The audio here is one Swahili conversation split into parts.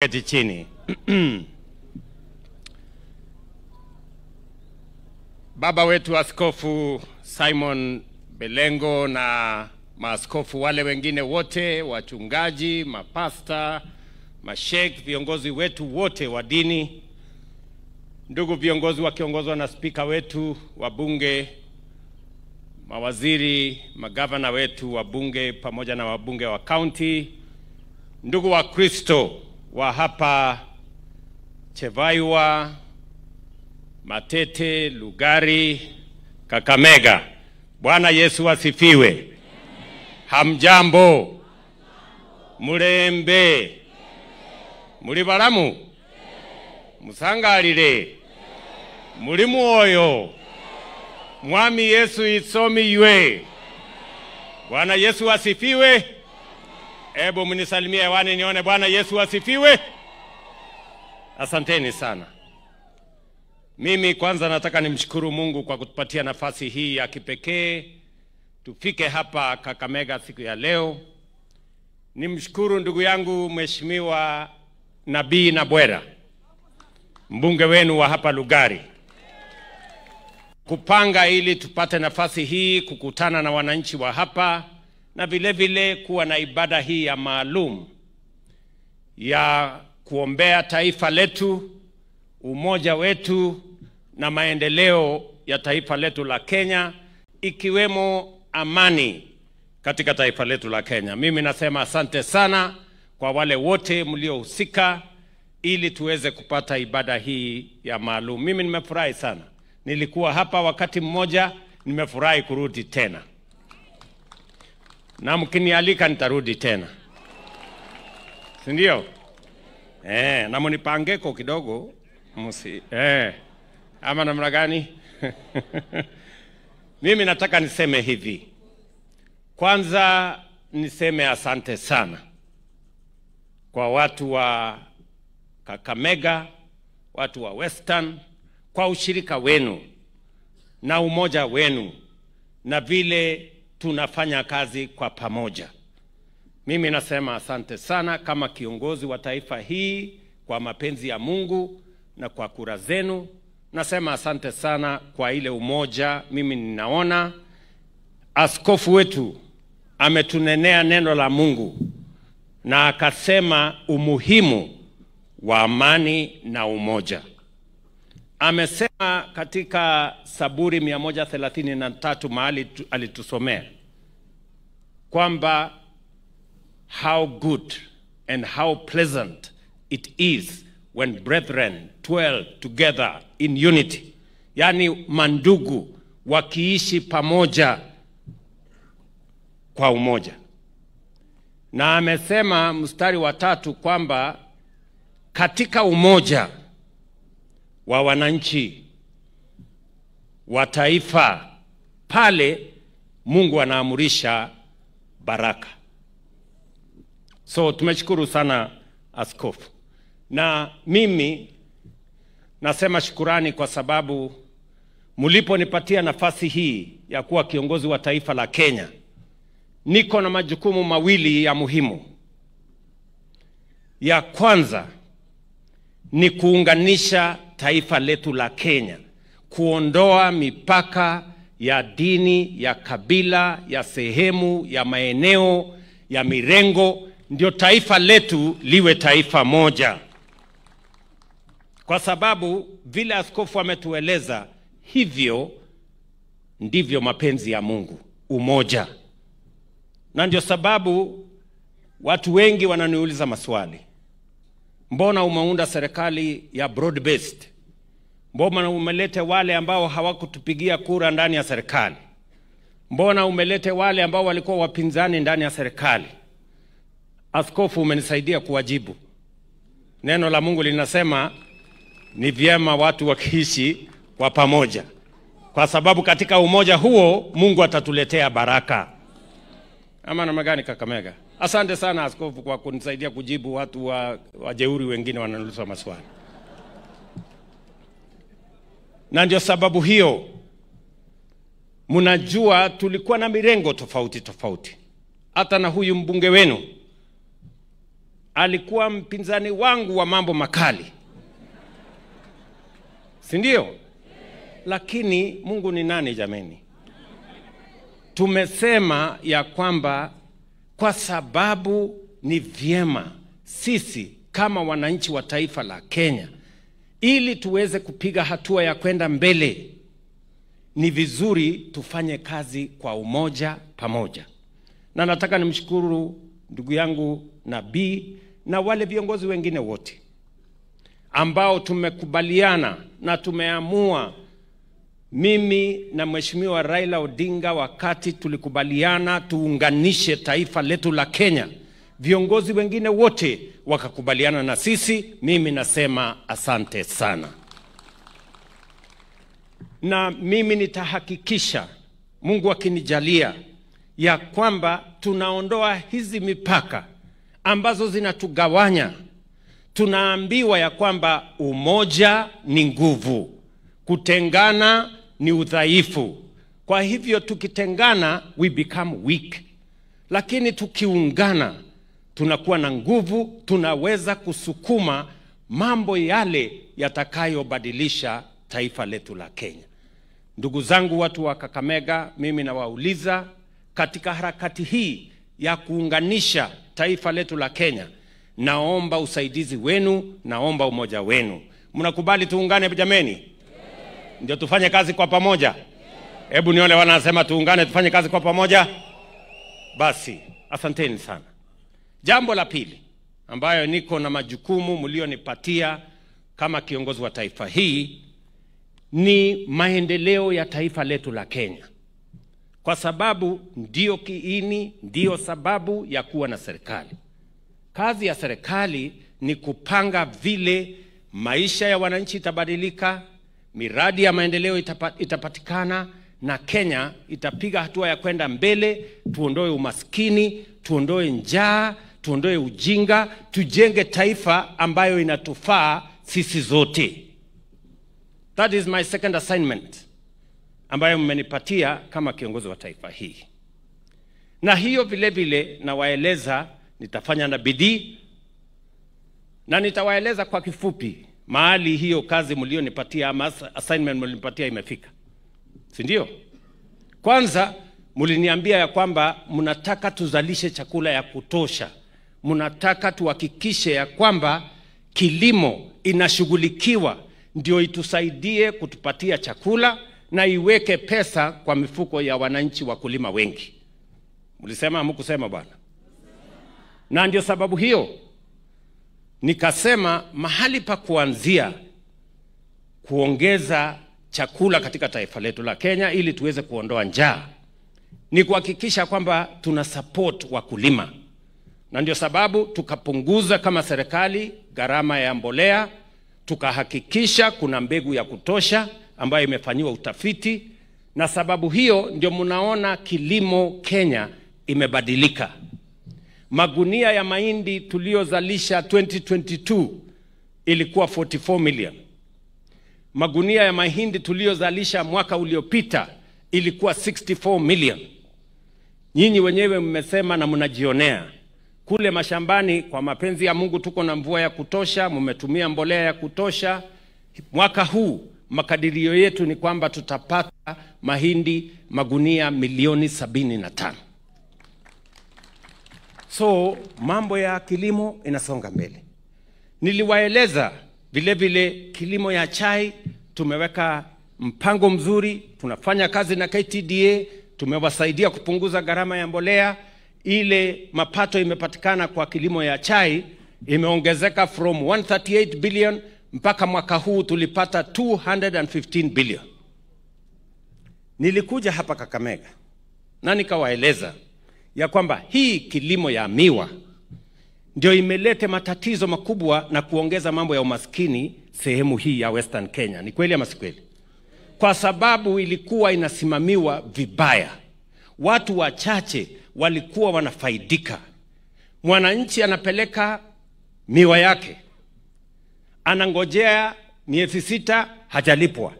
Keti chini. Baba wetu Askofu Simon Belengo na maaskofu wale wengine wote, wachungaji, mapasta, masheikh, viongozi wetu wote wa dini, ndugu viongozi wakiongozwa na spika wetu wa bunge, mawaziri, magavana wetu wa bunge pamoja na wabunge wa county, ndugu wa Kristo wa hapa Chevaiwa, Matete, Lugari, Kakamega. Bwana Yesu asifiwe. Hamjambo. Mulembe. Muri balamu. Musangalire. Muri mwoyo. Mwami Yesu isomi ywe. Bwana Yesu asifiwe. Ebu mnisalimie hewani nione Bwana Yesu asifiwe. Asanteni sana. Mimi kwanza nataka nimshukuru Mungu kwa kutupatia nafasi hii ya kipekee tufike hapa Kakamega siku ya leo. Nimshukuru ndugu yangu Mheshimiwa Nabii Nabwera, mbunge wenu wa hapa Lugari, kupanga ili tupate nafasi hii kukutana na wananchi wa hapa na vile vile kuwa na ibada hii ya maalum ya kuombea taifa letu, umoja wetu na maendeleo ya taifa letu la Kenya, ikiwemo amani katika taifa letu la Kenya. Mimi nasema asante sana kwa wale wote mliohusika ili tuweze kupata ibada hii ya maalum. Mimi nimefurahi sana. Nilikuwa hapa wakati mmoja, nimefurahi kurudi tena. Na mkinialika nitarudi tena. Si ndio? Na mnipangeko kidogo. Ama namna gani? Mimi nataka niseme hivi. Kwanza niseme asante sana kwa watu wa Kakamega, watu wa Western, kwa ushirika wenu na umoja wenu na vile tunafanya kazi kwa pamoja. Mimi nasema asante sana kama kiongozi wa taifa hii, kwa mapenzi ya Mungu na kwa kura zenu. Nasema asante sana kwa ile umoja. Mimi ninaona askofu wetu ametunenea neno la Mungu na akasema umuhimu wa amani na umoja. Amesema katika Zaburi 133 mahali alitusomea kwamba how good and how pleasant it is when brethren dwell together in unity. Yani mandugu wakiishi pamoja kwa umoja. Na amesema mstari wa 3 kwamba katika umoja wa wananchi wa taifa pale Mungu anaamurisha baraka. So tumeshukuru sana askofu. Na mimi nasema shukurani kwa sababu mliponipatia nafasi hii ya kuwa kiongozi wa taifa la Kenya. Niko na majukumu mawili ya muhimu. Ya kwanza ni kuunganisha taifa letu la Kenya, kuondoa mipaka ya dini, ya kabila, ya sehemu, ya maeneo, ya mirengo, ndio taifa letu liwe taifa moja. Kwa sababu vile askofu ametueleza, hivyo ndivyo mapenzi ya Mungu, umoja. Na ndio sababu watu wengi wananiuliza maswali. Mbona umeunda serikali ya broad based? Mbona umelete wale ambao hawakutupigia kura ndani ya serikali? Mbona umelete wale ambao walikuwa wapinzani ndani ya serikali? Askofu, umenisaidia kuwajibu. Neno la Mungu linasema ni vyema watu wakiishi kwa pamoja, kwa sababu katika umoja huo Mungu atatuletea baraka. Ama namna gani Kakamega? Asante sana askofu kwa kunisaidia kujibu watu wajeuri wengine wananiuliza maswali. Na ndio sababu hiyo mnajua tulikuwa na mirengo tofauti tofauti. Hata na huyu mbunge wenu alikuwa mpinzani wangu wa mambo makali, si ndio? Lakini Mungu ni nani jameni? Tumesema ya kwamba kwa sababu ni vyema sisi kama wananchi wa taifa la Kenya, ili tuweze kupiga hatua ya kwenda mbele, ni vizuri tufanye kazi kwa umoja pamoja. Na nataka nimshukuru ndugu yangu Nabii na wale viongozi wengine wote ambao tumekubaliana na tumeamua. Mimi na Mheshimiwa Raila Odinga, wakati tulikubaliana tuunganishe taifa letu la Kenya, viongozi wengine wote wakakubaliana na sisi. Mimi nasema asante sana. Na mimi nitahakikisha, Mungu akinijalia, ya kwamba tunaondoa hizi mipaka ambazo zinatugawanya. Tunaambiwa ya kwamba umoja ni nguvu, kutengana ni udhaifu. Kwa hivyo tukitengana we become weak, lakini tukiungana tunakuwa na nguvu, tunaweza kusukuma mambo yale yatakayobadilisha taifa letu la Kenya. Ndugu zangu watu wa Kakamega, mimi nawauliza, katika harakati hii ya kuunganisha taifa letu la Kenya, naomba usaidizi wenu, naomba umoja wenu. Mnakubali tuungane jameni? Ndio tufanye kazi kwa pamoja? Hebu nione wanasema tuungane tufanye kazi kwa pamoja. Basi, asanteni sana. Jambo la pili ambayo niko na majukumu mlionipatia kama kiongozi wa taifa hii ni maendeleo ya taifa letu la Kenya. Kwa sababu ndio kiini, ndio sababu ya kuwa na serikali. Kazi ya serikali ni kupanga vile maisha ya wananchi itabadilika, miradi ya maendeleo itapatikana, na Kenya itapiga hatua ya kwenda mbele. Tuondoe umaskini, tuondoe njaa, tuondoe ujinga, tujenge taifa ambayo inatufaa sisi zote. That is my second assignment ambayo mmenipatia kama kiongozi wa taifa hii. Na hiyo vile vile nawaeleza nitafanya na bidii, na nitawaeleza kwa kifupi mahali hiyo kazi mlionipatia ama assignment mlinipatia imefika. Si ndio? Kwanza mliniambia ya kwamba mnataka tuzalishe chakula ya kutosha. Mnataka tuhakikishe ya kwamba kilimo inashughulikiwa ndio itusaidie kutupatia chakula na iweke pesa kwa mifuko ya wananchi wakulima wengi. Mlisema hamkusema bwana? Na ndio sababu hiyo nikasema mahali pa kuanzia kuongeza chakula katika taifa letu la Kenya ili tuweze kuondoa njaa ni kuhakikisha kwamba tuna support wakulima. Na ndio sababu tukapunguza kama serikali gharama ya mbolea, tukahakikisha kuna mbegu ya kutosha ambayo imefanyiwa utafiti, na sababu hiyo ndio mnaona kilimo Kenya imebadilika. Magunia ya mahindi tuliozalisha 2022 ilikuwa 44 million. Magunia ya mahindi tuliozalisha mwaka uliopita ilikuwa 64 million. Nyinyi wenyewe mmesema na mnajionea kule mashambani, kwa mapenzi ya Mungu tuko na mvua ya kutosha, mmetumia mbolea ya kutosha. Mwaka huu makadirio yetu ni kwamba tutapata mahindi magunia milioni 75. So mambo ya kilimo inasonga mbele. Niliwaeleza vile vile kilimo ya chai tumeweka mpango mzuri, tunafanya kazi na KTDA, tumewasaidia kupunguza gharama ya mbolea. Ile mapato imepatikana kwa kilimo ya chai imeongezeka from 138 billion mpaka mwaka huu tulipata 215 billion. Nilikuja hapa Kakamega na nikawaeleza ya kwamba hii kilimo ya miwa ndio imelete matatizo makubwa na kuongeza mambo ya umaskini sehemu hii ya Western Kenya. Ni kweli ama si kweli? Kwa sababu ilikuwa inasimamiwa vibaya. Watu wachache walikuwa wanafaidika. Mwananchi anapeleka miwa yake, anangojea miezi 6 hajalipwa.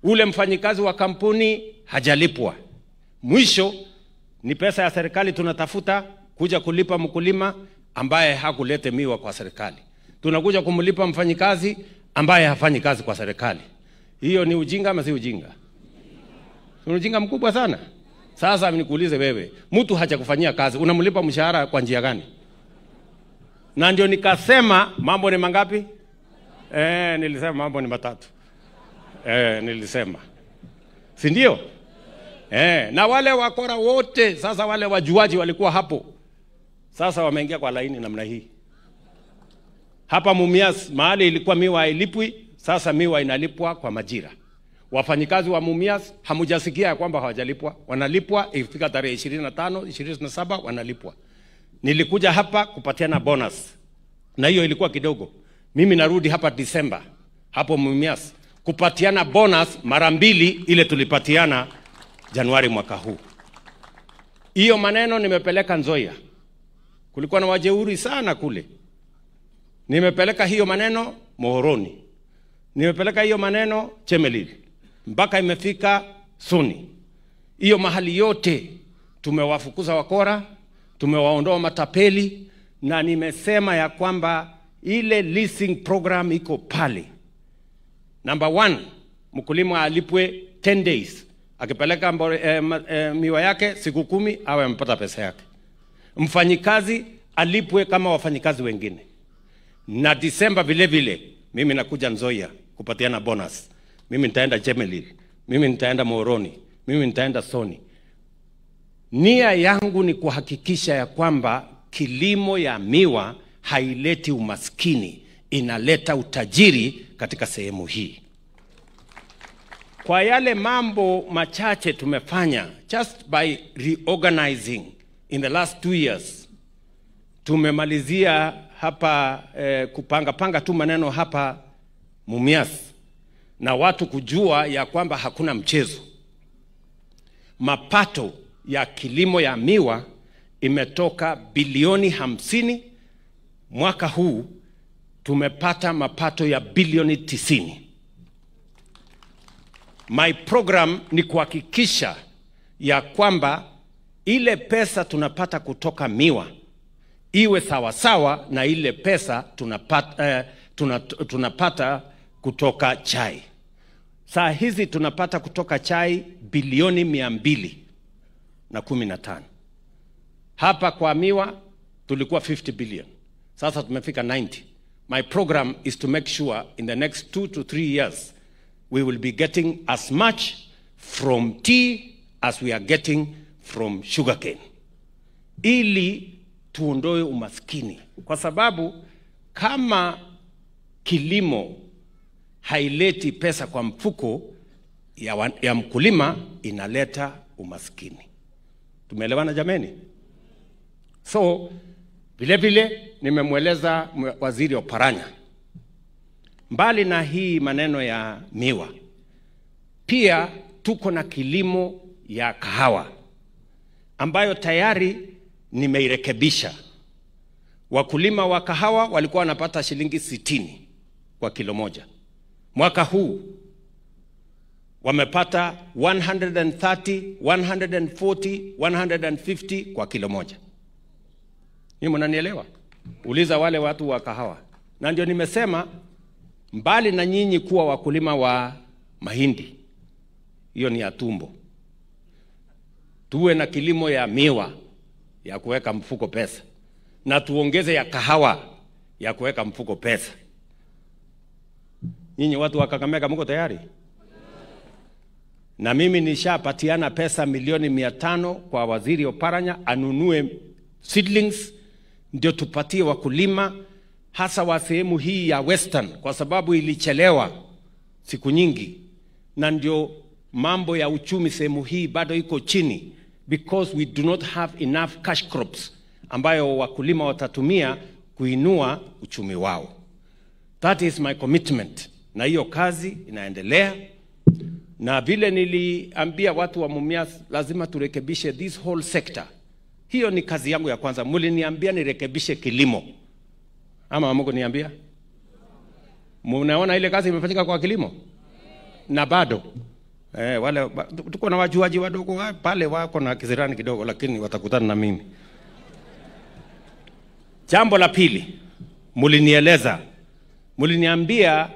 Ule mfanyikazi wa kampuni hajalipwa. Mwisho ni pesa ya serikali tunatafuta kuja kulipa mkulima, ambaye hakulete miwa kwa serikali. Tunakuja kumlipa mfanyikazi ambaye hafanyi kazi kwa serikali. Hiyo ni ujinga ama si ujinga? Ni ujinga mkubwa sana. Sasa nikuulize wewe, mtu hajakufanyia kazi, unamlipa mshahara kwa njia gani? Na ndio nikasema mambo ni mangapi? Nilisema mambo ni matatu. Nilisema. Si ndio? Na wale wakora wote, sasa wale wajuaji walikuwa hapo. Sasa wameingia kwa laini namna hii. Hapa Mumias mahali ilikuwa miwa hailipwi, sasa miwa inalipwa kwa majira. Wafanyikazi wa Mumias hamujasikia kwamba hawajalipwa, wanalipwa ifika tarehe 25, 27 wanalipwa. Nilikuja hapa kupatiana bonus. Na hiyo ilikuwa kidogo. Mimi narudi hapa Disemba hapo Mumias kupatiana bonus mara 2 ile tulipatiana Januari mwaka huu. Hiyo maneno nimepeleka Nzoia. Kulikuwa na wajeuri sana kule. Nimepeleka hiyo maneno Mohoroni. Nimepeleka hiyo maneno Chemelil. Mpaka imefika Soni. Hiyo mahali yote tumewafukuza wakora, tumewaondoa matapeli, na nimesema ya kwamba ile leasing program iko pale. Number 1, mkulima alipwe 10 days. Akipeleka miwa yake siku 10 awe amepata pesa yake. Mfanyikazi alipwe kama wafanyikazi wengine. Na Disemba vile vile mimi nakuja Nzoia kupatiana bonus. Mimi nitaenda Chemelil, mimi nitaenda Mohoroni, mimi nitaenda Soni. Nia yangu ni kuhakikisha ya kwamba kilimo ya miwa haileti umaskini, inaleta utajiri katika sehemu hii. Kwa yale mambo machache tumefanya, just by reorganizing in the last 2 years, tumemalizia hapa kupanga tu maneno hapa Mumias, na watu kujua ya kwamba hakuna mchezo. Mapato ya kilimo ya miwa imetoka bilioni 50. Mwaka huu tumepata mapato ya bilioni 90. My program ni kuhakikisha ya kwamba ile pesa tunapata kutoka miwa iwe sawa sawa na ile pesa tunapata kutoka chai. Saa hizi tunapata kutoka chai bilioni 215. Hapa kwa miwa tulikuwa 50 billion. Sasa tumefika 90. My program is to make sure in the next 2 to 3 years we will be getting as much from tea as we are getting from sugarcane. Ili tuondoe umaskini. Kwa sababu kama kilimo haileti pesa kwa mfuko ya mkulima, inaleta umaskini. Tumeelewana jameni? So vile vile nimemweleza Waziri Oparanya, mbali na hii maneno ya miwa, pia tuko na kilimo ya kahawa ambayo tayari nimeirekebisha. Wakulima wa kahawa walikuwa wanapata shilingi 60 kwa kilo moja. Mwaka huu wamepata 130, 140, 150 kwa kilo moja. Ni mnanielewa? Uliza wale watu wa kahawa. Na ndio nimesema mbali na nyinyi kuwa wakulima wa mahindi, hiyo ni ya tumbo, tuwe na kilimo ya miwa ya kuweka mfuko pesa, na tuongeze ya kahawa ya kuweka mfuko pesa. Nyinyi watu wa Kakamega mko tayari? Na mimi nishapatiana pesa milioni 500 kwa Waziri Oparanya anunue seedlings, ndio tupatie wakulima hasa wa sehemu hii ya Western, kwa sababu ilichelewa siku nyingi, na ndio mambo ya uchumi sehemu hii bado iko chini, because we do not have enough cash crops ambayo wakulima watatumia kuinua uchumi wao. That is my commitment, na hiyo kazi inaendelea. Na vile niliambia watu wa Mumias, lazima turekebishe this whole sector. Hiyo ni kazi yangu ya kwanza. Muliniambia nirekebishe kilimo, ama Mungu niambia? Mnaona ile kazi imefanyika kwa kilimo? Na bado wale tuko na wajuaji wadogo pale wako na kizirani kidogo, lakini watakutana na mimi. Jambo la pili, muliniambia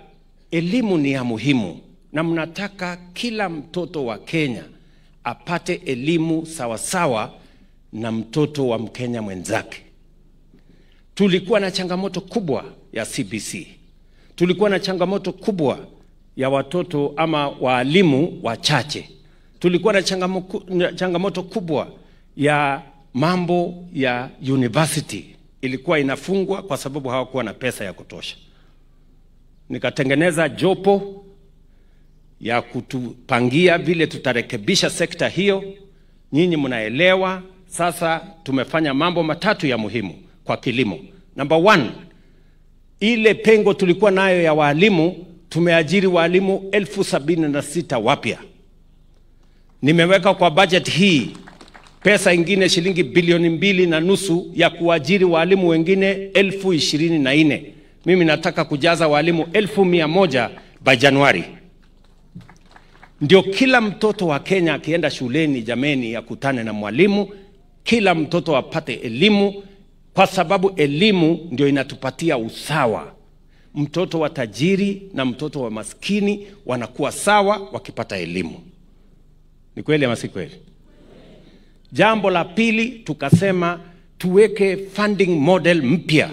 elimu ni ya muhimu na mnataka kila mtoto wa Kenya apate elimu sawasawa na mtoto wa Mkenya mwenzake. Tulikuwa na changamoto kubwa ya CBC. Tulikuwa na changamoto kubwa ya watoto ama walimu wachache. Tulikuwa na changamoto kubwa ya mambo ya university. Ilikuwa inafungwa kwa sababu hawakuwa na pesa ya kutosha. Nikatengeneza jopo ya kutupangia vile tutarekebisha sekta hiyo. Nyinyi mnaelewa. Sasa tumefanya mambo matatu ya muhimu kwa kilimo. Number 1, ile pengo tulikuwa nayo ya walimu, tumeajiri walimu 76,000 wapya. Nimeweka kwa budget hii pesa ingine shilingi bilioni 2.5 ya kuajiri walimu wengine 24,000. Mimi nataka kujaza walimu 100,000 by Januari. Ndio kila mtoto wa Kenya akienda shuleni, jameni, akutane na mwalimu, kila mtoto apate elimu, kwa sababu elimu ndio inatupatia usawa. Mtoto wa tajiri na mtoto wa maskini wanakuwa sawa wakipata elimu. Ni kweli ama si kweli? Jambo la pili, tukasema tuweke funding model mpya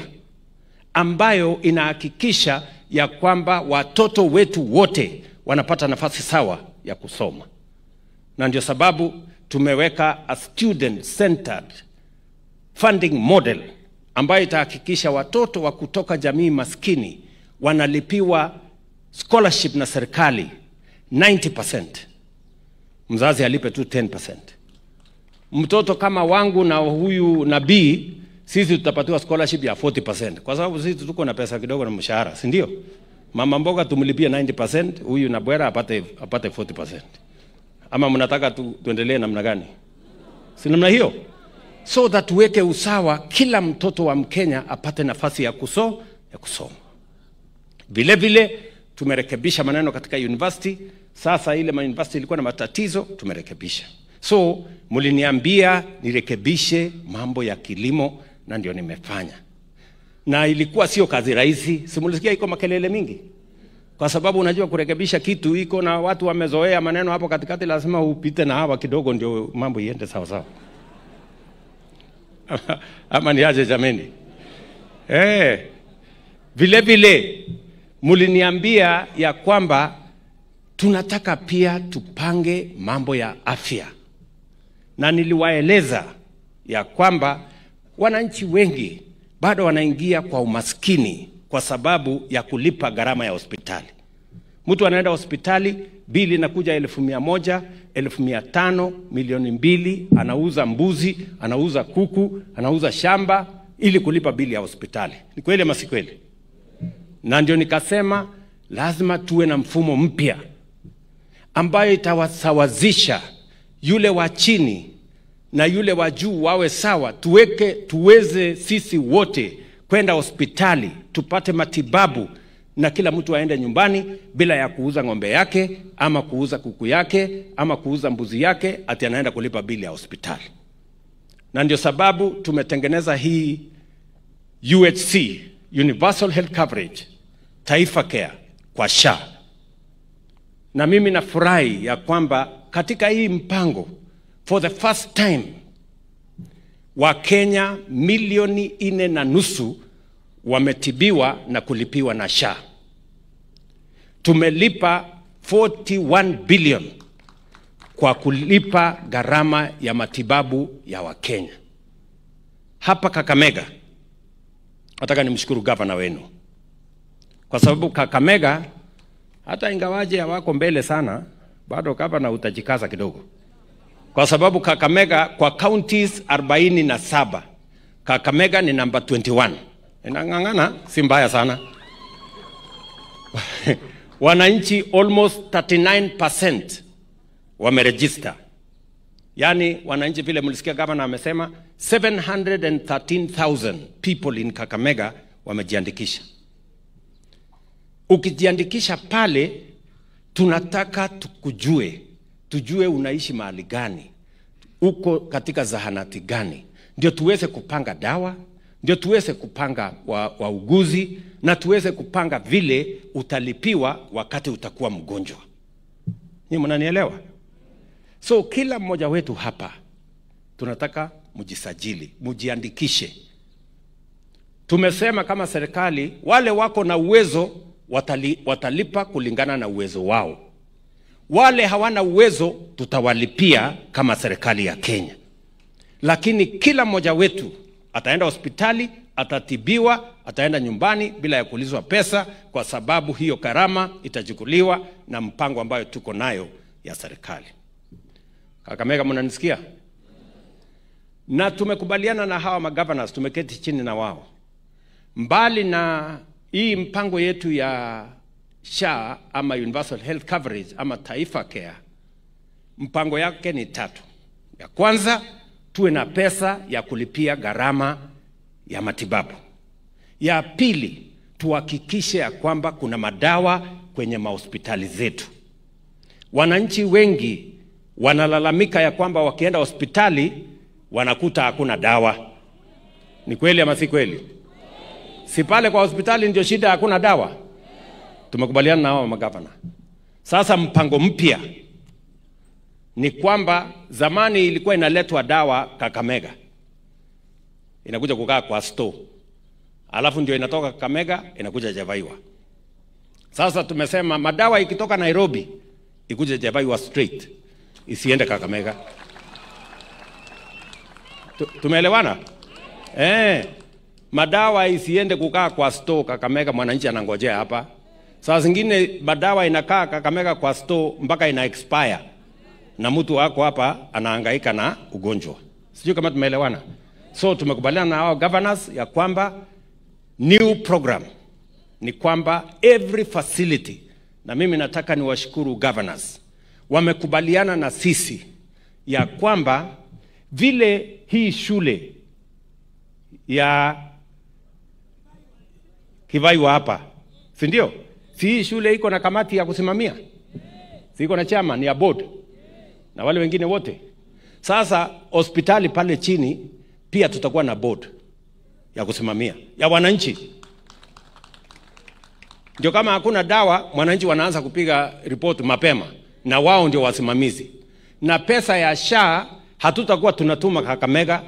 ambayo inahakikisha ya kwamba watoto wetu wote wanapata nafasi sawa ya kusoma. Na ndio sababu tumeweka a student centered funding model ambayo itahakikisha watoto wa kutoka jamii maskini wanalipiwa scholarship na serikali 90%. Mzazi alipe tu 10%. Mtoto kama wangu na huyu Nabii, sisi tutapatiwa scholarship ya 40%. Kwa sababu sisi tuko na pesa kidogo na mshahara, si ndio? Mama mboga tumlipie 90%, huyu na Bwera apate 40%. Ama mnataka tuendelee namna gani? Si namna hiyo? So that tuweke usawa, kila mtoto wa Mkenya apate nafasi ya kusoma. Vile vile tumerekebisha maneno katika university. Sasa ile university ilikuwa na matatizo, tumerekebisha. So muliniambia nirekebishe mambo ya kilimo na ndio nimefanya. Na ilikuwa sio kazi rahisi. Simulisikia iko makelele mingi. Kwa sababu unajua kurekebisha kitu iko na watu wamezoea maneno hapo katikati, lazima upite na hawa kidogo ndio mambo iende sawa sawa. Ama ni aje jameni? Vile vile muliniambia ya kwamba tunataka pia tupange mambo ya afya. Na niliwaeleza ya kwamba wananchi wengi bado wanaingia kwa umaskini kwa sababu ya kulipa gharama ya hospitali. Mtu anaenda hospitali, bili inakuja 100,000, 1,500, 2,000,000, anauza mbuzi, anauza kuku, anauza shamba ili kulipa bili ya hospitali. Ni kweli ama si kweli? Na ndio nikasema lazima tuwe na mfumo mpya ambayo itawasawazisha yule wa chini na yule wa juu wawe sawa. Tuweze sisi wote kwenda hospitali, tupate matibabu na kila mtu aende nyumbani bila ya kuuza ng'ombe yake ama kuuza kuku yake ama kuuza mbuzi yake ati anaenda kulipa bili ya hospitali. Na ndio sababu tumetengeneza hii UHC, Universal Health Coverage, Taifa Care kwa SHA. Na mimi nafurahi ya kwamba katika hii mpango for the first time Wakenya 4.5 wametibiwa na kulipiwa na SHA. Tumelipa 41 billion kwa kulipa gharama ya matibabu ya Wakenya. Hapa Kakamega, nataka nimshukuru gavana wenu. Kwa sababu Kakamega, hata ingawaje hawako mbele sana, bado gavana utajikaza kidogo. Kwa sababu Kakamega kwa counties 47, Kakamega ni number 21. Inangangana, si mbaya sana. Wananchi almost 39% wameregister. Yani wananchi vile mlisikia gavana amesema 713,000 people in Kakamega wamejiandikisha. Ukijiandikisha pale, tunataka tujue unaishi mahali gani, uko katika zahanati gani, ndio tuweze kupanga dawa, ndio tuweze kupanga wauguzi na tuweze kupanga vile utalipiwa wakati utakuwa mgonjwa. Ni mnanielewa? So kila mmoja wetu hapa tunataka mjisajili, mjiandikishe. Tumesema kama serikali wale wako na uwezo watalipa kulingana na uwezo wao. Wale hawana uwezo tutawalipia kama serikali ya Kenya. Lakini kila mmoja wetu ataenda hospitali, atatibiwa, ataenda nyumbani bila ya kuulizwa pesa, kwa sababu hiyo gharama itachukuliwa na mpango ambayo tuko nayo ya serikali. Kakamega, mnanisikia? Na tumekubaliana na hawa magovernors, tumeketi chini na wao. Mbali na hii mpango yetu ya SHA ama Universal Health Coverage ama Taifa Care, mpango yake ni 3. Ya kwanza, tuwe na pesa ya kulipia gharama ya matibabu. Ya pili, tuhakikishe ya kwamba kuna madawa kwenye mahospitali zetu. Wananchi wengi wanalalamika ya kwamba wakienda hospitali wanakuta hakuna dawa. Ni kweli ama si kweli? Si pale kwa hospitali ndio shida, hakuna dawa? Tumekubaliana na hao magavana. Sasa mpango mpya ni kwamba zamani ilikuwa inaletwa dawa Kakamega, inakuja kukaa kwa store, alafu ndio inatoka Kakamega inakuja Javaiwa. Sasa tumesema madawa ikitoka Nairobi ikuje Javaiwa straight, isiende Kakamega. Tumeelewana? Madawa isiende kukaa kwa store Kakamega, mwananchi anangojea hapa. Saa zingine madawa inakaa Kakamega kwa store mpaka ina expire, na mtu wako hapa anahangaika na ugonjwa. Sijui kama tumeelewana. So tumekubaliana na hao governors ya kwamba new program ni kwamba every facility, na mimi nataka niwashukuru governors, wamekubaliana na sisi ya kwamba vile hii shule ya Kivaiwa hapa, si ndio? Si hii shule iko na kamati ya kusimamia? Si iko na chairman ya board na wale wengine wote? Sasa hospitali pale chini pia tutakuwa na board ya kusimamia ya wananchi. Ndio kama hakuna dawa, mwananchi wanaanza kupiga report mapema, na wao ndio wasimamizi. Na pesa ya SHA hatutakuwa tunatuma Kakamega,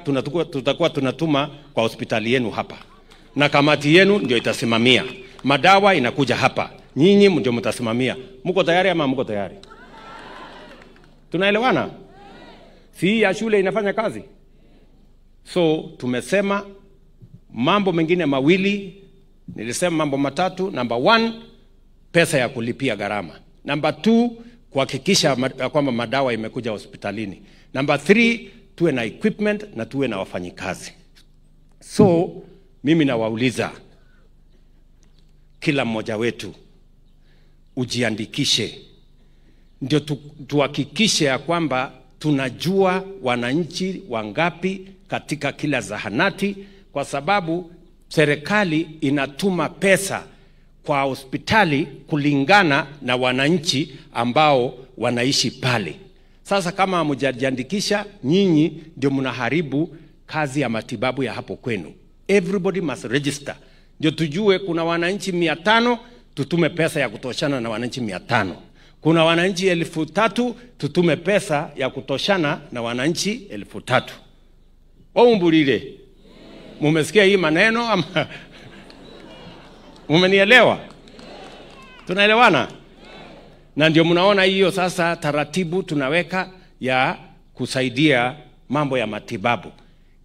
tutakuwa tunatuma kwa hospitali yenu hapa, na kamati yenu ndio itasimamia. Madawa inakuja hapa, nyinyi ndio mtasimamia. Mko tayari ama mko tayari? Tunaelewana? Si ya shule inafanya kazi? So tumesema mambo mengine mawili, nilisema mambo matatu. Number 1, pesa ya kulipia gharama. Number 2, kuhakikisha kwamba madawa imekuja hospitalini. Number 3, tuwe na equipment na tuwe na wafanyikazi. So mimi nawauliza kila mmoja wetu ujiandikishe, ndio tuhakikishe ya kwamba tunajua wananchi wangapi katika kila zahanati, kwa sababu serikali inatuma pesa kwa hospitali kulingana na wananchi ambao wanaishi pale. Sasa kama hamjajiandikisha, nyinyi ndio mnaharibu kazi ya matibabu ya hapo kwenu. Everybody must register. Ndio tujue kuna wananchi 500, tutume pesa ya kutoshana na wananchi 500. Kuna wananchi 3,000, tutume pesa ya kutoshana na wananchi 3,000. Waumbulile. Mumesikia hii maneno ama mumenielewa? Tunaelewana? Na ndio mnaona hiyo sasa taratibu tunaweka ya kusaidia mambo ya matibabu.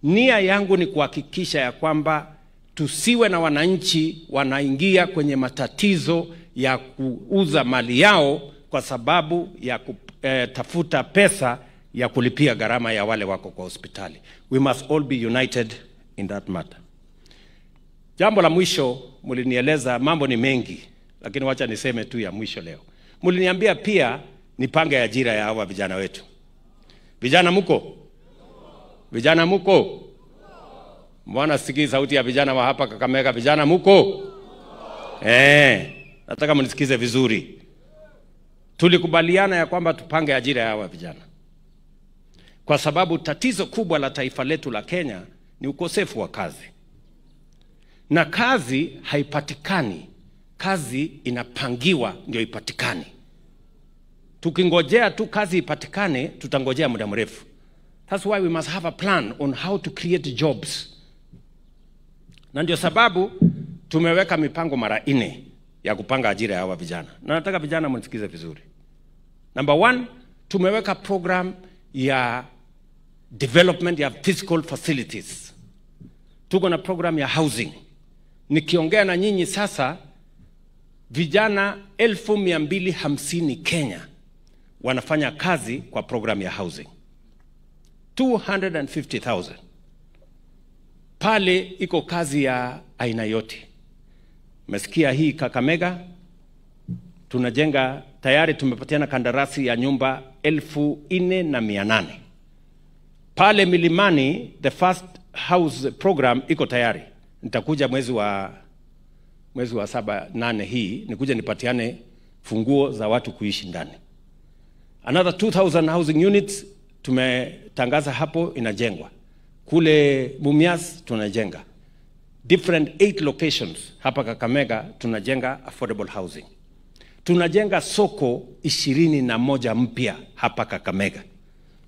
Nia yangu ni kuhakikisha ya kwamba tusiwe na wananchi wanaingia kwenye matatizo ya kuuza mali yao kwa sababu ya kutafuta pesa ya kulipia gharama ya wale wako kwa hospitali. We must all be united in that matter. Jambo la mwisho, mulinieleza mambo ni mengi, lakini wacha niseme tu ya mwisho leo. Muliniambia pia nipange ajira ya hawa vijana wetu. Vijana muko? Vijana muko? Mbona sikii sauti ya vijana wa hapa Kakamega? Vijana muko? Nataka mnisikize vizuri. Tulikubaliana ya kwamba tupange ajira ya hawa vijana, kwa sababu tatizo kubwa la taifa letu la Kenya ni ukosefu wa kazi. Na kazi haipatikani, kazi inapangiwa ndio ipatikane. Tukingojea tu kazi ipatikane, tutangojea muda mrefu. That's why we must have a plan on how to create jobs. Na ndio sababu tumeweka mipango mara 4 ya kupanga ajira ya hawa vijana. Na nataka vijana mnisikize vizuri. Number 1, tumeweka program ya development ya physical facilities. Tuko na program ya housing. Nikiongea na nyinyi sasa, vijana 1250 Kenya wanafanya kazi kwa program ya housing. 250,000. Pale iko kazi ya aina yote. Mesikia hii Kakamega, tunajenga tayari, tumepatiana kandarasi ya nyumba 4,800. Pale Milimani, the first house program iko tayari. Nitakuja mwezi wa 7-8 hii, nikuja nipatiane funguo za watu kuishi ndani. Another 2,000 housing units tumetangaza hapo inajengwa. Kule Mumias tunajenga. Different 8 locations hapa Kakamega tunajenga affordable housing. Tunajenga soko 21 mpya hapa Kakamega.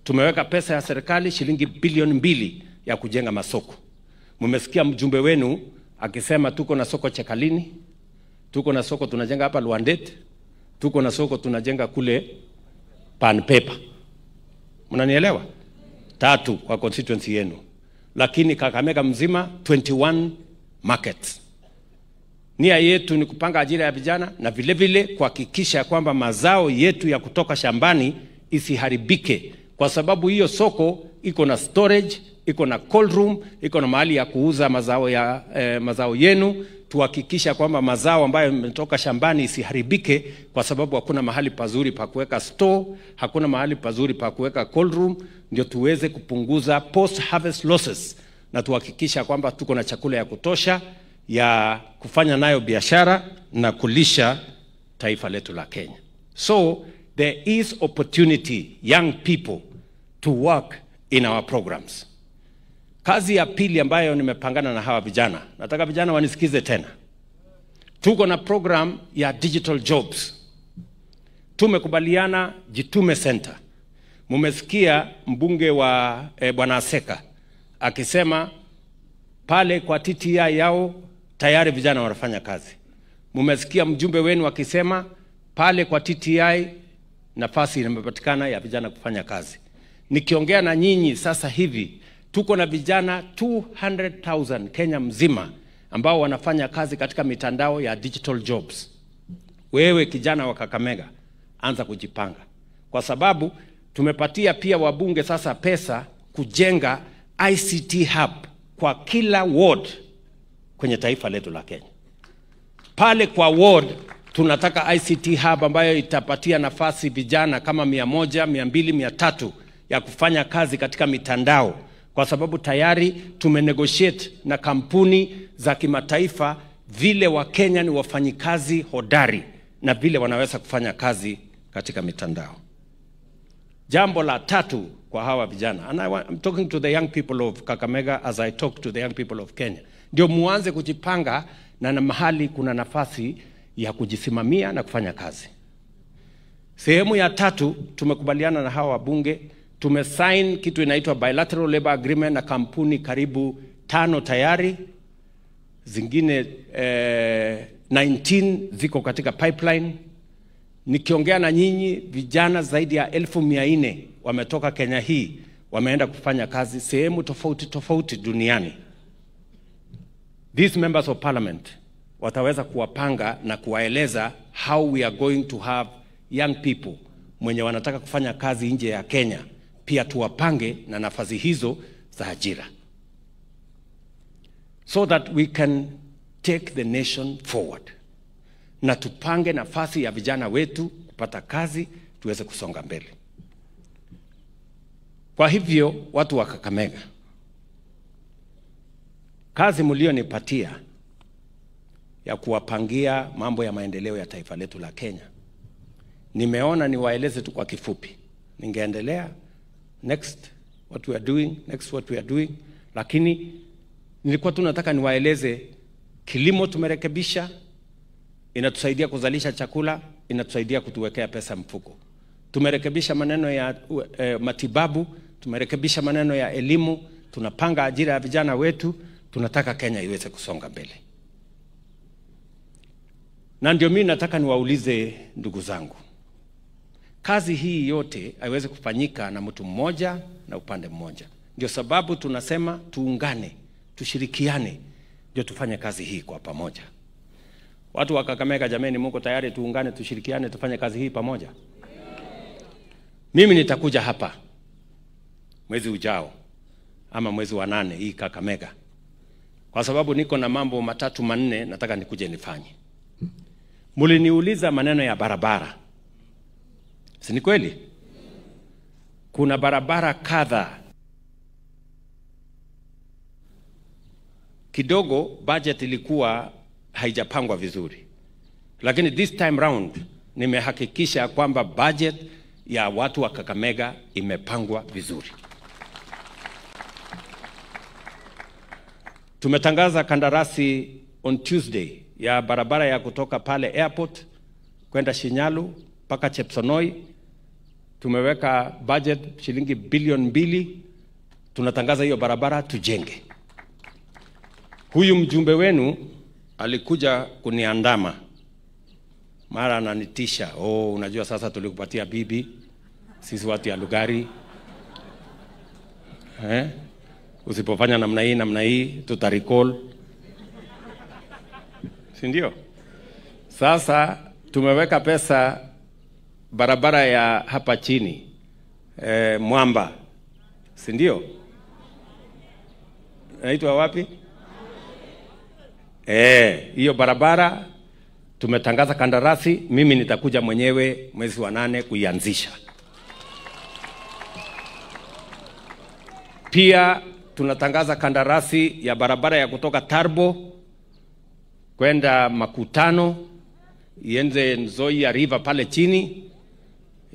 Tumeweka pesa ya serikali shilingi bilioni 2 ya kujenga masoko. Mmesikia mjumbe wenu akisema tuko na soko Chekalini, tuko na soko tunajenga hapa Luandet, tuko na soko tunajenga kule Panpepa. Mnanielewa? 3 kwa constituency yenu. Lakini Kakamega mzima 21 markets. Nia yetu ni kupanga ajira ya vijana na vile vile kuhakikisha kwamba mazao yetu ya kutoka shambani isiharibike, kwa sababu hiyo soko iko na storage, iko na cold room, iko na mahali ya kuuza mazao yenu. Tuhakikisha kwamba mazao ambayo yametoka shambani isiharibike, kwa sababu hakuna mahali pazuri pa kuweka store, hakuna mahali pazuri pa kuweka cold room. Ndio tuweze kupunguza post harvest losses na tuhakikisha kwamba tuko na chakula ya kutosha ya kufanya nayo biashara na kulisha taifa letu la Kenya. So there is opportunity, young people, to work in our programs. Kazi ya pili ambayo nimepangana na hawa vijana, nataka vijana wanisikize tena. Tuko na program ya digital jobs. Tumekubaliana Jitume Center. Mumesikia mbunge wa Bwana Aseka akisema pale kwa TTI yao tayari vijana wanafanya kazi. Mumesikia mjumbe wenu akisema pale kwa TTI nafasi imepatikana ya vijana kufanya kazi. Nikiongea na nyinyi sasa hivi tuko na vijana 200,000 Kenya mzima ambao wanafanya kazi katika mitandao ya digital jobs. Wewe kijana wa Kakamega, anza kujipanga, kwa sababu tumepatia pia wabunge sasa pesa kujenga ICT hub kwa kila ward kwenye taifa letu la Kenya. Pale kwa ward tunataka ICT hub ambayo itapatia nafasi vijana kama 100, 200, 300 ya kufanya kazi katika mitandao, kwa sababu tayari tumenegotiate na kampuni za kimataifa vile wa Kenya ni wafanyikazi hodari na vile wanaweza kufanya kazi katika mitandao. Jambo la 3 kwa hawa vijana, and I'm talking to the young people of Kakamega as I talk to the young people of Kenya, ndio muanze kujipanga na mahali kuna nafasi ya kujisimamia na kufanya kazi. Sehemu ya 3, tumekubaliana na hawa wabunge, tumesign kitu inaitwa bilateral labor agreement na kampuni karibu 5 tayari, zingine 19 ziko katika pipeline. Nikiongea na nyinyi, vijana zaidi ya 1400 wametoka Kenya hii, wameenda kufanya kazi sehemu tofauti tofauti duniani. These members of parliament wataweza kuwapanga na kuwaeleza how we are going to have young people mwenye wanataka kufanya kazi nje ya Kenya, pia tuwapange na nafasi hizo za ajira, so that we can take the nation forward, na tupange nafasi ya vijana wetu kupata kazi, tuweze kusonga mbele. Kwa hivyo watu wa Kakamega, kazi mlionipatia ya kuwapangia mambo ya maendeleo ya taifa letu la Kenya, nimeona niwaeleze tu kwa kifupi. Ningeendelea next what we are doing, lakini nilikuwa tu nataka niwaeleze Kilimo tumerekebisha, inatusaidia kuzalisha chakula, inatusaidia kutuwekea pesa mfuko. Tumerekebisha maneno ya matibabu, tumerekebisha maneno ya elimu, tunapanga ajira ya vijana wetu, tunataka Kenya iweze kusonga mbele. Na ndio mimi nataka niwaulize ndugu zangu, kazi hii yote haiwezi kufanyika na mtu mmoja na upande mmoja. Ndio sababu tunasema tuungane, tushirikiane, ndio tufanye kazi hii kwa pamoja. Watu wa Kakamega, jameni, mko tayari tuungane, tushirikiane, tufanye kazi hii pamoja? Mimi nitakuja hapa mwezi ujao ama mwezi wa 8 hii Kakamega, kwa sababu niko na mambo 3-4 nataka nikuje nifanye. Muliniuliza maneno ya barabara, si ni kweli? Kuna barabara kadha kidogo budget ilikuwa haijapangwa vizuri, lakini this time round nimehakikisha kwamba budget ya watu wa Kakamega imepangwa vizuri. Tumetangaza kandarasi on Tuesday ya barabara ya kutoka pale airport kwenda Shinyalu mpaka Chepsonoi. Tumeweka budget shilingi bilioni 2. Tunatangaza hiyo barabara tujenge. Huyu mjumbe wenu alikuja kuniandama, mara ananitisha, unajua sasa tulikupatia bibi sisi watu ya Lugari, usipofanya namna hii tutarecall, si ndio? Sasa tumeweka pesa barabara ya hapa chini Mwamba, si ndio? Naitwa wapi? Hiyo barabara tumetangaza kandarasi, mimi nitakuja mwenyewe mwezi wa 8 kuianzisha. Pia tunatangaza kandarasi ya barabara ya kutoka Tarbo kwenda Makutano, iende Nzoia River pale chini,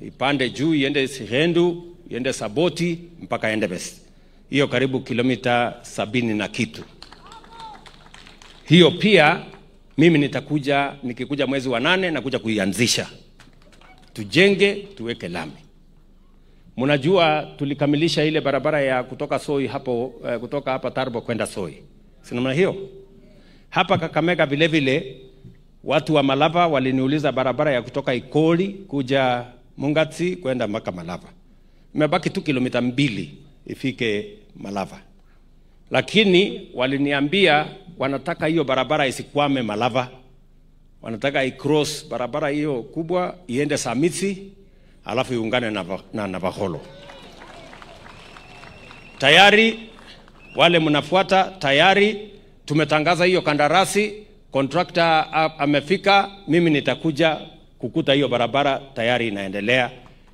ipande juu iende Sihendu, iende Saboti mpaka Endebess. Hiyo karibu kilomita 70 na kitu. Hiyo pia mimi nikikuja mwezi wa 8 na kuja kuianzisha. Tujenge, tuweke lami. Mnajua tulikamilisha ile barabara ya kutoka Soi hapo, kutoka hapa Tarbo kwenda Soi. Si namna hiyo? Hapa Kakamega vile vile watu wa Malava waliniuliza barabara ya kutoka Ikoli kuja Mungatsi kwenda mpaka Malava. Imebaki tu kilomita 2 ifike Malava. Lakini waliniambia wanataka hiyo barabara isikwame Malava. Wanataka i-cross barabara hiyo kubwa iende Samitsi alafu iungane na Navakholo. Tayari wale mnafuata, tayari tumetangaza hiyo kandarasi, contractor amefika, mimi nitakuja kukuta hiyo barabara tayari inaendelea.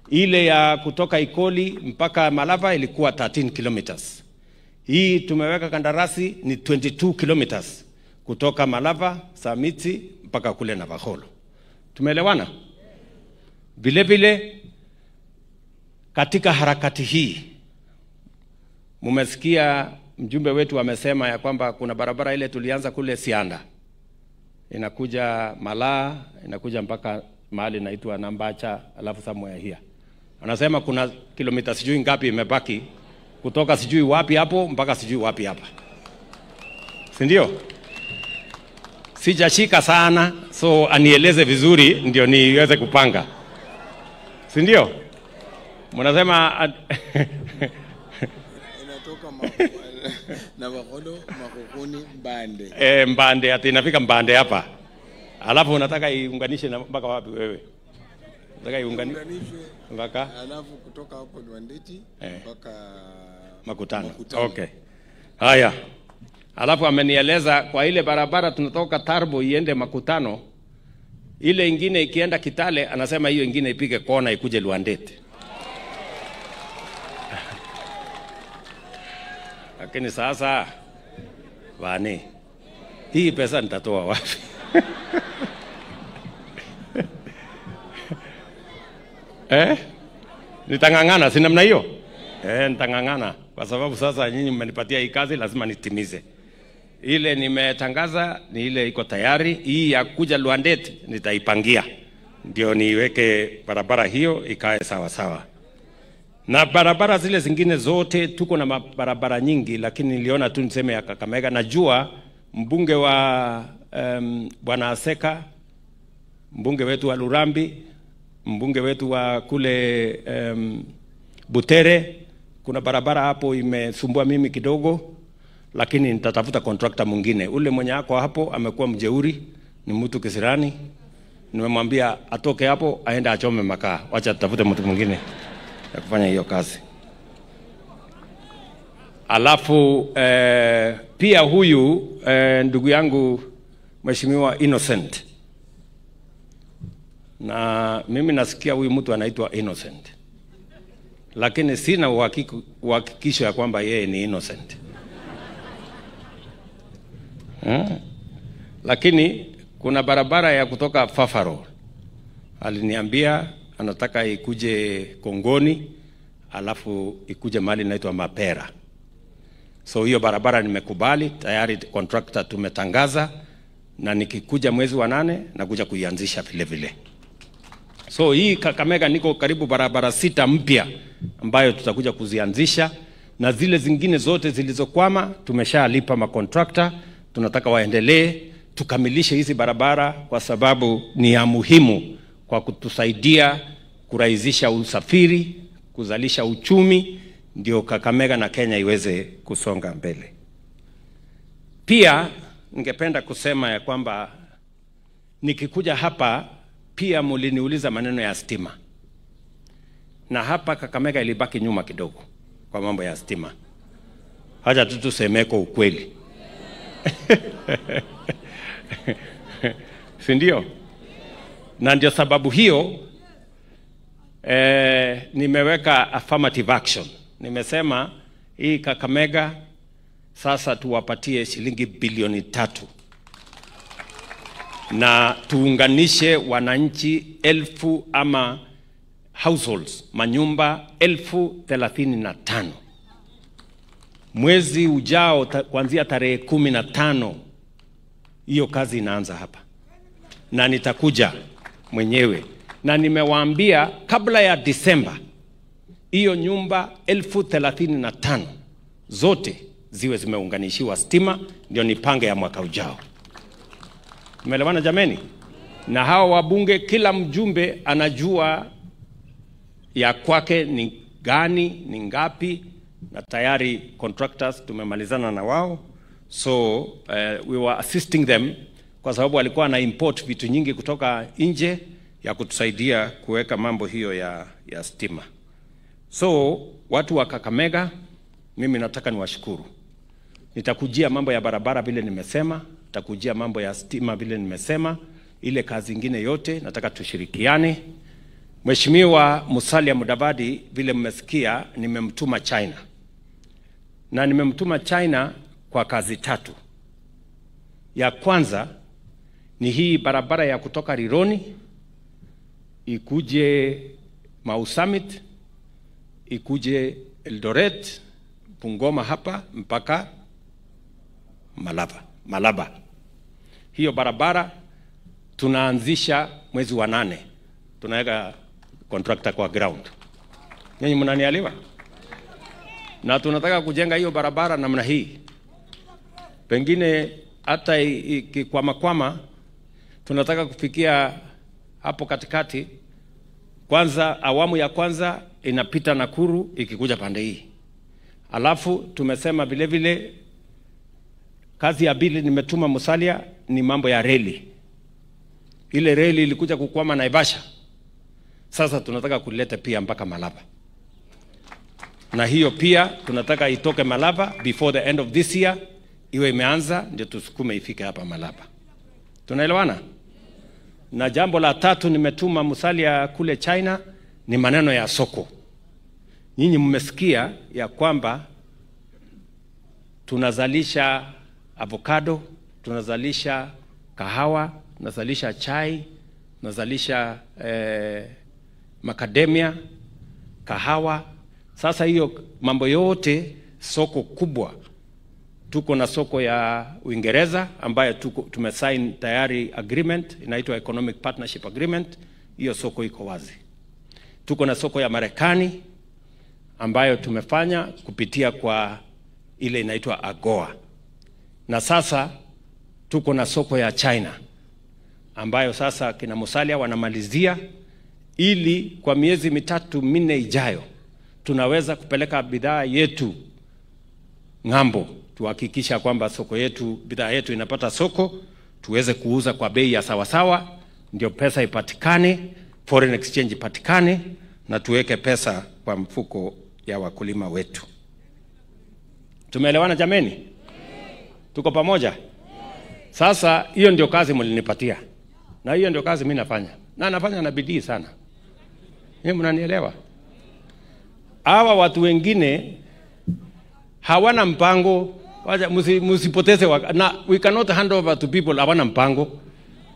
Ile ya kutoka Ikoli mpaka Malava ilikuwa 13 kilometers. Hii tumeweka kandarasi ni 22 kilometers kutoka Malava, Samitsi mpaka kule Navakholo. Tumeelewana? Vile vile katika harakati hii mumesikia mjumbe wetu amesema ya kwamba kuna barabara ile tulianza kule Sianda, inakuja Malaa, inakuja mpaka mahali inaitwa Nambacha, alafu somewhere here. Anasema kuna kilomita sijui ngapi imebaki kutoka sijui wapi hapo mpaka sijui wapi hapa. Si ndio? Sijashika sana, so anieleze vizuri ndio niweze kupanga. Si ndio? Mnasema inatoka Navakholo, Makokoni, Mbande. Mbande, ati inafika Mbande hapa. Alafu unataka iunganishe na mpaka wapi wewe? Unataka iunganishe mpaka alafu kutoka hapo Ndwandeti mpaka Makutano. Okay. Haya. Alafu amenieleza kwa ile barabara tunatoka Tarbo iende Makutano, ile ingine ikienda Kitale, anasema hiyo ingine ipige kona ikuje Luandeti. Lakini sasa wani hii pesa nitatoa wapi? Nitangangana, si namna hiyo? Nitangangana kwa sababu sasa nyinyi mmenipatia hii kazi, lazima nitimize. ile nimetangaza ni ile iko tayari. Hii ya kuja Luandet nitaipangia ndio niweke barabara hiyo ikae sawa sawa. Na barabara zile zingine zote tuko na barabara nyingi, lakini niliona tu niseme ya Kakamega. Najua mbunge wa Bwana Aseka, mbunge wetu wa Lurambi, mbunge wetu wa kule Butere, kuna barabara hapo imesumbua mimi kidogo, lakini nitatafuta contractor mwingine. Ule mwenye ako hapo amekuwa mjeuri, ni mtu kisirani. Nimemwambia atoke hapo aende achome makaa. Wacha tutafute mtu mwingine ya kufanya hiyo kazi. Alafu pia huyu ndugu yangu Mheshimiwa Innocent. Na mimi nasikia huyu mtu anaitwa Innocent, lakini sina uhakikisho ya kwamba yeye ni innocent. Lakini kuna barabara ya kutoka Fafaro, aliniambia anataka ikuje Kongoni, alafu ikuje mahali inaitwa Mapera. So hiyo barabara nimekubali, tayari contractor tumetangaza, na nikikuja mwezi wa 8 nakuja kuianzisha vile vile. So hii Kakamega niko karibu barabara 6 mpya ambayo tutakuja kuzianzisha, na zile zingine zote zilizokwama tumeshalipa makontrakta. Tunataka waendelee tukamilishe hizi barabara kwa sababu ni ya muhimu kwa kutusaidia kurahisisha usafiri, kuzalisha uchumi, ndio Kakamega na Kenya iweze kusonga mbele. Pia ningependa kusema ya kwamba nikikuja hapa pia muliniuliza maneno ya stima. Na hapa Kakamega ilibaki nyuma kidogo kwa mambo ya stima. Haja tusemeko ukweli. Si ndio? Na ndio sababu hiyo nimeweka affirmative action. Nimesema hii Kakamega sasa tuwapatie shilingi bilioni 3 na tuunganishe wananchi 1000 ama households, manyumba 1035. Mwezi ujao kuanzia tarehe 15 hiyo kazi inaanza hapa, na nitakuja mwenyewe, na nimewaambia kabla ya Disemba hiyo nyumba 1035 zote ziwe zimeunganishiwa stima, ndio nipange ya mwaka ujao. Tumeelewana jameni? Na hao wabunge, kila mjumbe anajua ya kwake ni gani, ni ngapi, na tayari contractors tumemalizana na wao. So we were assisting them kwa sababu walikuwa na import vitu nyingi kutoka nje ya kutusaidia kuweka mambo hiyo ya stima. So watu wa Kakamega, mimi nataka niwashukuru. Nitakujia mambo ya barabara vile nimesema, nitakujia mambo ya stima vile nimesema, ile kazi ingine yote nataka tushirikiane. Mheshimiwa Musalia Mudavadi vile mmesikia nimemtuma China. Na nimemtuma China kwa kazi 3. Ya kwanza ni hii barabara ya kutoka Rironi ikuje Mau Summit, ikuje Eldoret, Bungoma hapa mpaka Malaba. Hiyo barabara tunaanzisha mwezi wa 8. Tunaweka contractor kwa ground. Nyinyi mnanielewa? Na tunataka kujenga hiyo barabara namna hii. Pengine hata ikikwama tunataka kufikia hapo katikati. Kwanza awamu ya kwanza inapita Nakuru ikikuja pande hii. Alafu tumesema vile vile kazi ya pili nimetuma Musalia ni mambo ya reli. Ile reli ilikuja kukwama Naivasha. Sasa tunataka kuleta pia mpaka Malaba. Na hiyo pia tunataka itoke Malaba before the end of this year, iwe imeanza ndio tusukume ifike hapa Malaba. Tunaelewana? Na jambo la 3 nimetuma Musalia kule China ni maneno ya soko. Nyinyi mmesikia ya kwamba tunazalisha avocado, tunazalisha kahawa, tunazalisha chai, tunazalisha macadamia, kahawa. Sasa hiyo mambo yote soko kubwa tuko na soko ya Uingereza ambayo tumesign tayari agreement inaitwa Economic Partnership Agreement. Hiyo soko iko wazi. Tuko na soko ya Marekani ambayo tumefanya kupitia kwa ile inaitwa AGOA. Na sasa tuko na soko ya China ambayo sasa kina Musalia wanamalizia, ili kwa miezi 3-4 ijayo tunaweza kupeleka bidhaa yetu ng'ambo, tuhakikisha kwamba soko yetu, bidhaa yetu inapata soko, tuweze kuuza kwa bei ya sawasawa, ndio pesa ipatikane, foreign exchange ipatikane, na tuweke pesa kwa mfuko ya wakulima wetu. Tumeelewana jameni? Tuko pamoja? Sasa hiyo ndio kazi mlinipatia, na hiyo ndio kazi mimi nafanya, na nafanya na bidii sana. Yeye mnanielewa? Hawa watu wengine hawana mpango, msipoteze na we cannot hand over to people hawana mpango.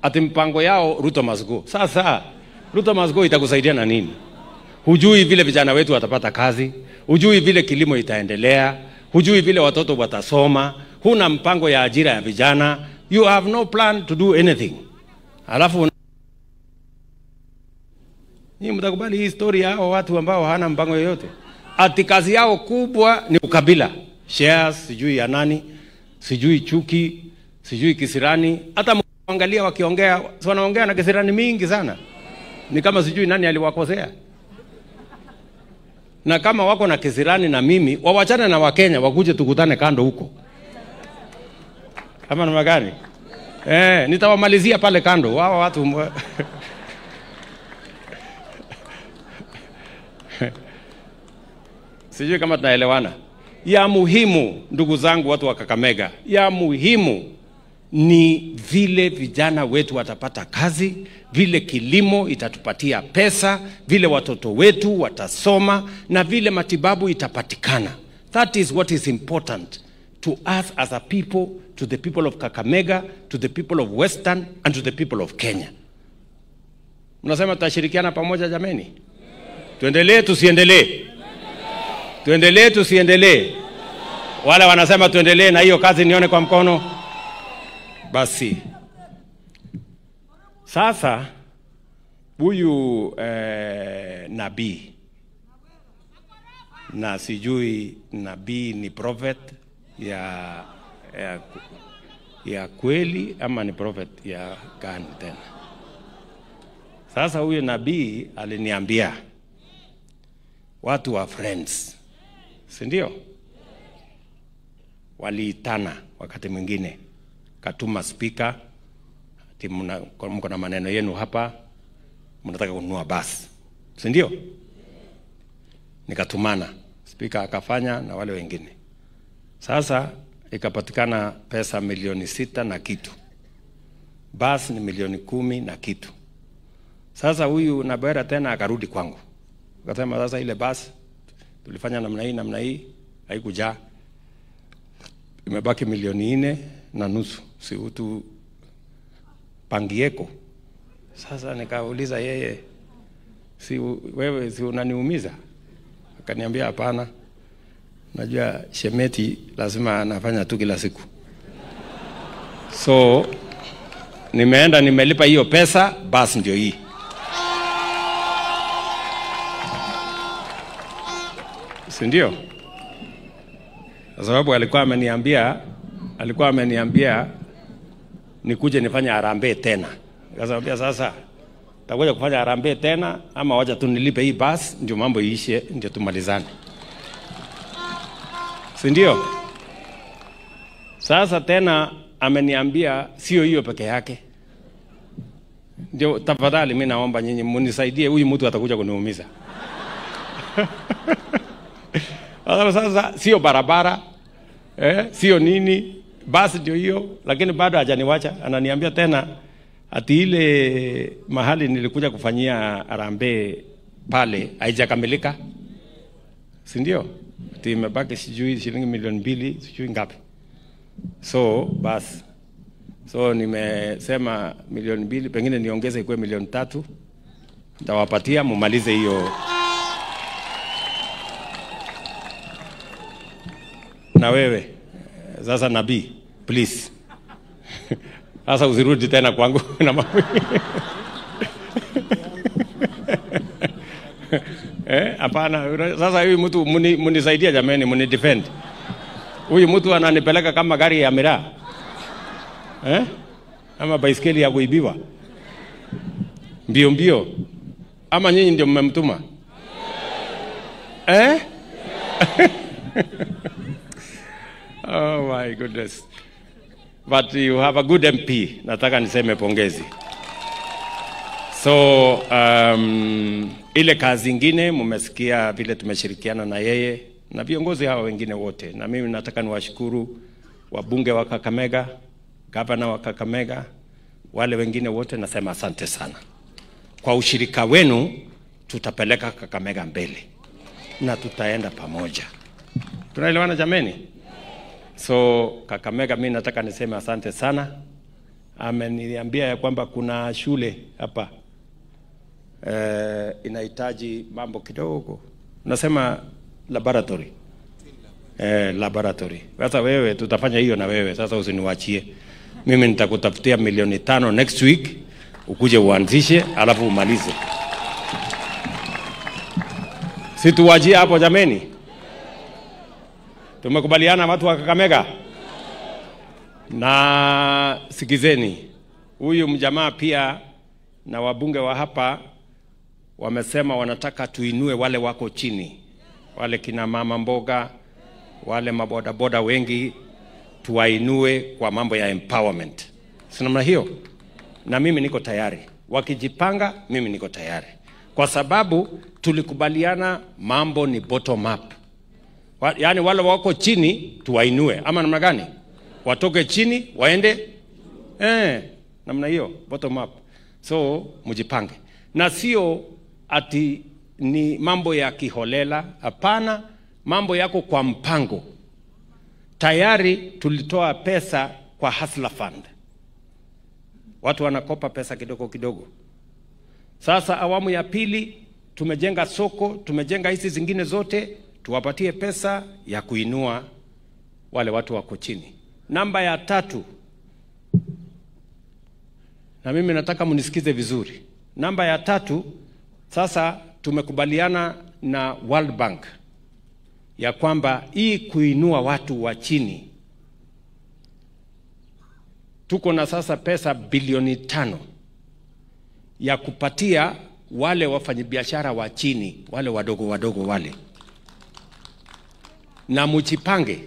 Ati mpango yao Ruto must go. Sasa Ruto must go itakusaidia na nini? Hujui vile vijana wetu watapata kazi, hujui vile kilimo itaendelea, hujui vile watoto watasoma, huna mpango ya ajira ya vijana, you have no plan to do anything. Alafu ni mtakubali hii story hao watu ambao hawana mpango yoyote. Ati kazi yao kubwa ni ukabila, shares, sijui ya nani, sijui chuki, sijui kisirani. Hata mwangalia wakiongea, wanaongea na kisirani mingi sana. Ni kama sijui nani aliwakosea. Na kama wako na kisirani na mimi, wawachane na Wakenya, wakuje tukutane kando huko. Kama namna gani? Nitawamalizia pale kando. Wao watu sijui kama tunaelewana. Ya muhimu, ndugu zangu watu wa Kakamega, ya muhimu ni vile vijana wetu watapata kazi, vile kilimo itatupatia pesa, vile watoto wetu watasoma, na vile matibabu itapatikana. That is what is important to us as a people, to the people of Kakamega, to the people of Western, and to the people of Kenya. Mnasema tutashirikiana pamoja jameni? Tuendelee tusiendelee? Tuendelee tusiendelee? Wale wanasema tuendelee na hiyo kazi nione kwa mkono. Basi sasa huyu nabii, na sijui nabii ni prophet ya kweli ama ni prophet ya gani tena. Sasa huyu nabii aliniambia watu wa Friends, si ndio? Waliitana wakati mwingine, katuma speaker, ati mko na maneno yenu hapa, mnataka kununua basi, si ndio? Nikatumana, speaker akafanya na wale wengine. Sasa ikapatikana pesa milioni 6 na kitu, basi ni milioni 10 na kitu. Sasa huyu Nabera tena akarudi kwangu, akasema sasa ile basi tulifanya namna hii haikujaa, imebaki milioni 4 na nusu, si utu pangieko. Sasa nikauliza yeye, si wewe si unaniumiza? Akaniambia hapana, najua Shemeti lazima anafanya tu kila siku. So nimeenda nimelipa hiyo pesa, basi ndio hii. Si ndio? Kwa sababu alikuwa ameniambia nikuje nifanye harambee tena. Akasema sasa takuja kufanya harambee tena ama wacha tu nilipe hii basi ndio mambo iishe, ndio tumalizane. Si ndio? Sasa tena ameniambia sio hiyo peke yake. Ndio tafadhali mimi naomba nyinyi mnisaidie, huyu mtu atakuja kuniumiza. Sasa sio barabara, sio nini, basi ndio hiyo, lakini bado hajaniwacha. Ananiambia tena ati ile mahali nilikuja kufanyia harambee pale haijakamilika, si ndio? Ati imebaki sijui shilingi milioni 2 sijui ngapi. So basi, so nimesema milioni 2, pengine niongeze ikuwe milioni 3, nitawapatia mumalize hiyo. Na wewe Sasa nabii, please. Sasa usirudi tena kwangu na mambo. Hapana, sasa huyu mtu munisaidia jamani, munidefend. Huyu mtu ananipeleka kama gari ya miraa. Ama baiskeli ya kuibiwa. Mbio mbio. Ama nyinyi ndio mmemtuma? Oh my goodness. But you have a good MP. Nataka niseme pongezi. So, ile kazi ingine mmesikia vile tumeshirikiana na yeye na viongozi hawa wengine wote. Na mimi nataka niwashukuru wabunge wa Kakamega, gavana wa Kakamega, wale wengine wote, nasema asante sana. Kwa ushirika wenu tutapeleka Kakamega mbele na tutaenda pamoja. Tunaelewana jameni? So Kakamega, mimi nataka niseme asante sana. Ameniambia ya kwamba kuna shule hapa inahitaji mambo kidogo. Nasema laboratory. Laboratory. Sasa wewe tutafanya hiyo na wewe. Sasa usiniwachie. Mimi nitakutafutia 5,000,000 next week, ukuje uanzishe alafu umalize. Situwajie hapo jameni. Tumekubaliana watu wa Kakamega? Na sikizeni, huyu mjamaa pia na wabunge wa hapa wamesema wanataka tuinue wale wako chini, wale kina mama mboga, wale maboda boda wengi, tuwainue kwa mambo ya empowerment. Si namna hiyo? Na mimi niko tayari. Wakijipanga, mimi niko tayari. Kwa sababu tulikubaliana mambo ni bottom up. Yaani wale wako chini tuwainue. Ama namna gani? Watoke chini waende namna hiyo, bottom up. So mjipange. Na sio ati ni mambo ya kiholela, hapana, mambo yako kwa mpango. Tayari tulitoa pesa kwa Hustler Fund. Watu wanakopa pesa kidogo kidogo. Sasa awamu ya pili tumejenga soko, tumejenga hizi zingine zote, tuwapatie pesa ya kuinua wale watu wako chini. Namba ya 3, na mimi nataka munisikize vizuri. Namba ya 3, sasa tumekubaliana na World Bank ya kwamba hii kuinua watu wa chini, tuko na sasa pesa bilioni 5 ya kupatia wale wafanyabiashara wa chini, wale wadogo wadogo wale. Na mjipange,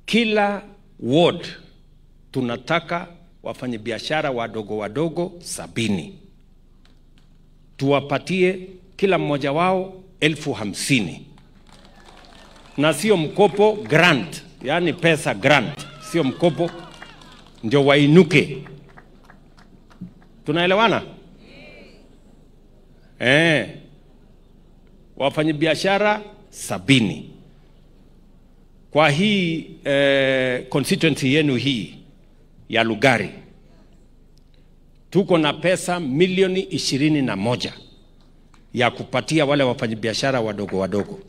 kila ward tunataka wafanyabiashara wadogo wadogo 70. Tuwapatie kila mmoja wao 50,000. Na sio mkopo, grant. Yani pesa grant, sio mkopo, ndio wainuke. Tunaelewana? Wafanyabiashara 70. Kwa hii constituency yenu hii ya Lugari tuko na pesa milioni 21 ya kupatia wale wafanyabiashara wadogo wadogo.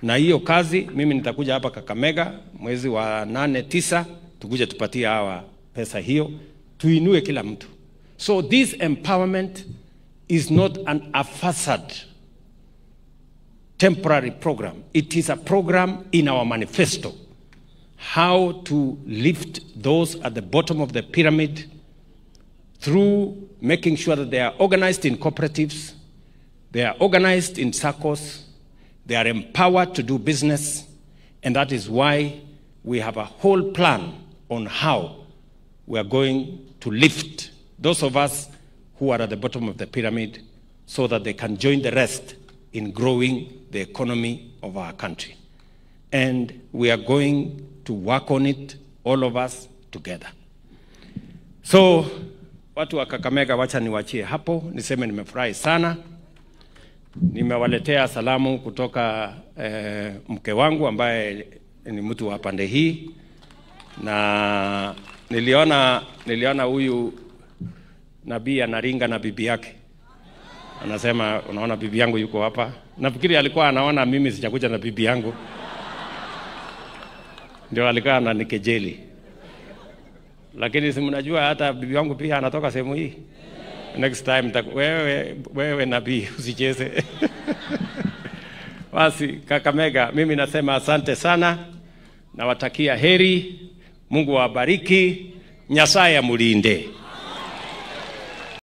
Na hiyo kazi mimi nitakuja hapa Kakamega mwezi wa 8, 9, tukuje tupatie hawa pesa hiyo, tuinue kila mtu. So this empowerment is not a facade temporary program. It is a program in our manifesto. How to lift those at the bottom of the pyramid through making sure that they are organized in cooperatives, they are organized in circles, they are empowered to do business, and that is why we have a whole plan on how we are going to lift those of us who are at the bottom of the pyramid so that they can join the rest in growing the economy of our country. And we are going to work on it, all of us together. So, watu wa Kakamega, wacha niwachie hapo, niseme nimefurahi sana. Nimewaletea salamu kutoka mke wangu ambaye ni mtu wa pande hii, na niliona huyu nabii anaringa na bibi yake. Anasema unaona bibi yangu yuko hapa. Nafikiri alikuwa anaona mimi sijakuja na bibi yangu. ndio alikuwa ananikejeli. Lakini si mnajua hata bibi wangu pia anatoka sehemu hii. Next time wewe nabii usicheze. Basi Kakamega, mimi nasema asante sana, nawatakia heri, Mungu awabariki, Nyasaye amulinde.